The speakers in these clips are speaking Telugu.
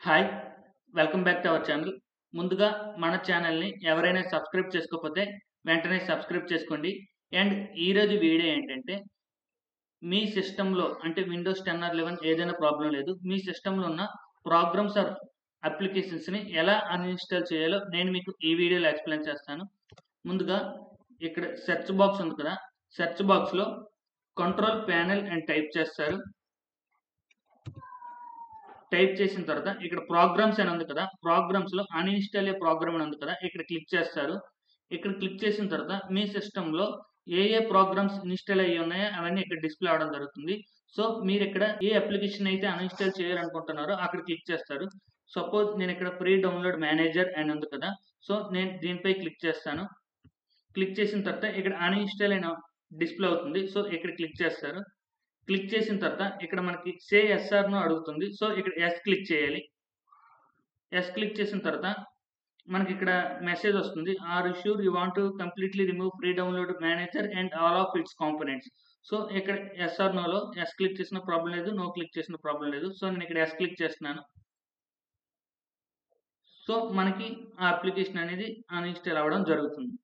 Hi! Welcome back to our channel. ముందుగా మన ఛానల్‌ని ఎవరైనా సబ్స్క్రైబ్ చేసుకోకపోతే వెంటనే సబ్స్క్రైబ్ చేసుకోండి. అండ్ ఈరోజు వీడియో ఏంటంటే మీ సిస్టమ్‌లో అంటే విండోస్ 10 ఆర్ 11 ఏదైనా ప్రాబ్లమ్ లేదు. మీ సిస్టమ్‌లో ఉన్న ప్రోగ్రామ్స్ ఆర్ అప్లికేషన్స్‌ని ఎలా అన్‌ఇన్‌స్టాల్ చేయాలో నేను మీకు ఈ వీడియోలో ఎక్స్‌ప్లెయిన్ చేస్తాను. ముందుగా ఇక్కడ సెర్చ్ బాక్స్ ఉంది కదా! సెర్చ్ బాక్స్‌లో కంట్రోల్ ప్యానెల్ అని టైప్ చేస్తారు. టైప్ చేసిన తర్వాత ఇక్కడ ప్రోగ్రామ్స్ అని ఉంది కదా! ప్రోగ్రామ్స్‌లో అన్‌ఇన్‌స్టాల్ ఏ ప్రోగ్రామ్ అని ఉంది కదా! ఇక్కడ క్లిక్ చేస్తారు. ఇక్కడ క్లిక్ చేసిన తర్వాత మీ సిస్టమ్‌లో ఏ ప్రోగ్రామ్స్ ఇన్‌స్టాల్ అయ్యి ఉన్నాయో అవన్నీ ఇక్కడ డిస్‌ప్లే అవ్వడం జరుగుతుంది. సో, మీరిక్కడ ఏ అప్లికేషన్ అయితే అన్‌ఇన్‌స్టాల్ చేయాలనుకుంటున్నారో అక్కడ క్లిక్ చేస్తారు. సపోజ్ నేనిక్కడ ఫ్రీ డౌన్‌లోడ్ మేనేజర్ అని ఉంది కదా! సో, నేను దీనిపై క్లిక్ చేస్తాను. క్లిక్ చేసిన తర్వాత ఇక్కడ అన్‌ఇన్‌స్టాల్ అయిన డిస్‌ప్లే అవుతుంది. సో, ఇక్కడ క్లిక్ చేస్తారు. క్లిక్ చేసిన తర్వాత ఇక్కడ మనకి సే యెస్ ఆర్ నో అడుగుతుంది. సో, ఇక్కడ యెస్ క్లిక్ చేయాలి. యెస్ క్లిక్ చేసిన తర్వాత మనకిక్కడ మెసేజ్ వస్తుంది. Are you sure you want to completely remove free download manager and all of its components. So, ఇక్కడ యెస్ ఆర్ నోలో యెస్ క్లిక్ చేసినా ప్రాబ్లమ్ లేదు. నో క్లిక్ చేసినా ప్రాబ్లమ్ లేదు. సో, నేనిక్కడ యెస్ క్లిక్ చేస్తున్నాను. సో, మనకి ఆ అప్లికేషన్ అనేది అన్‌ఇన్‌స్టాల్ అవ్వడం జరుగుతుంది.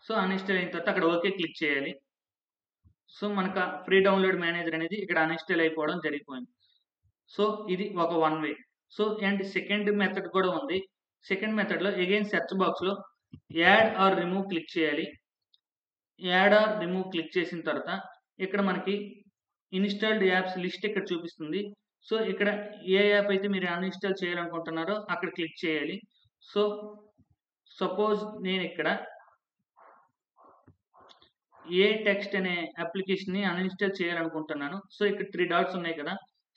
సో, అన్‌ఇన్‌స్టాల్ అయిన తర్వాత అక్కడ ఓకే క్లిక్ చేయాలి. సో, మనకు ఫ్రీ డౌన్‌లోడ్ మేనేజర్ అనేది ఇక్కడ అన్‌ఇన్‌స్టాల్ అయిపోవడం జరిగిపోయింది. సో, ఇది ఒక one way. So, and second method కూడా ఉంది. సెకండ్ మెథడ్‌లో అగైన్ సెర్చ్ బాక్స్‌లో యాడ్ ఆర్ రిమూవ్ క్లిక్ చేయాలి. యాడ్ ఆర్ రిమూవ్ క్లిక్ చేసిన తర్వాత ఇక్కడ మనకి ఇన్‌స్టాల్డ్ యాప్స్ లిస్ట్ ఇక్కడ చూపిస్తుంది. సో, ఇక్కడ ఏ యాప్ అయితే మీరు అన్‌ఇన్‌స్టాల్ చేయాలనుకుంటున్నారో అక్కడ క్లిక్ చేయాలి. సో, సపోజ్ నేనిక్కడ ఏ టెక్స్ట్ అనే అప్లికేషన్‌ని అన్‌ఇన్‌స్టాల్ చేయాలనుకుంటున్నాను. సో, ఇక్కడ 3 డాట్స్ ఉన్నాయి కదా!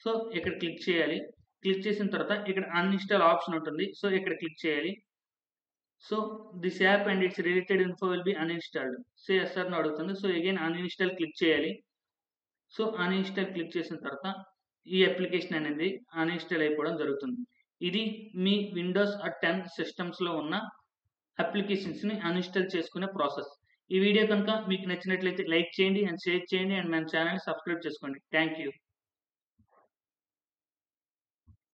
సో, ఇక్కడ క్లిక్ చేయాలి. క్లిక్ చేసిన తర్వాత ఇక్కడ అన్‌ఇన్‌స్టాల్ ఆప్షన్ ఉంటుంది. సో, ఇక్కడ క్లిక్ చేయాలి. So, this app and its related info will be uninstalled. Say yes or no అడుగుతుంది. సో, అగైన్ అన్‌ఇన్‌స్టాల్ క్లిక్ చేయాలి. సో, అన్‌ఇన్‌స్టాల్ క్లిక్ చేసిన తర్వాత ఈ అప్లికేషన్ అనేది అన్‌ఇన్‌స్టాల్ అయిపోవడం జరుగుతుంది. ఇది మీ విండోస్ 10 సిస్టమ్స్‌లో ఉన్న అప్లికేషన్స్‌ని అన్‌ఇన్‌స్టాల్ చేసుకునే ప్రాసెస్. ఈ వీడియో కనుక మీకు నచ్చినట్లయితే లైక్ చేయండి అండ్ షేర్ చేయండి అండ్ మన ఛానెల్‌ని సబ్స్క్రైబ్ చేసుకోండి. Thank you.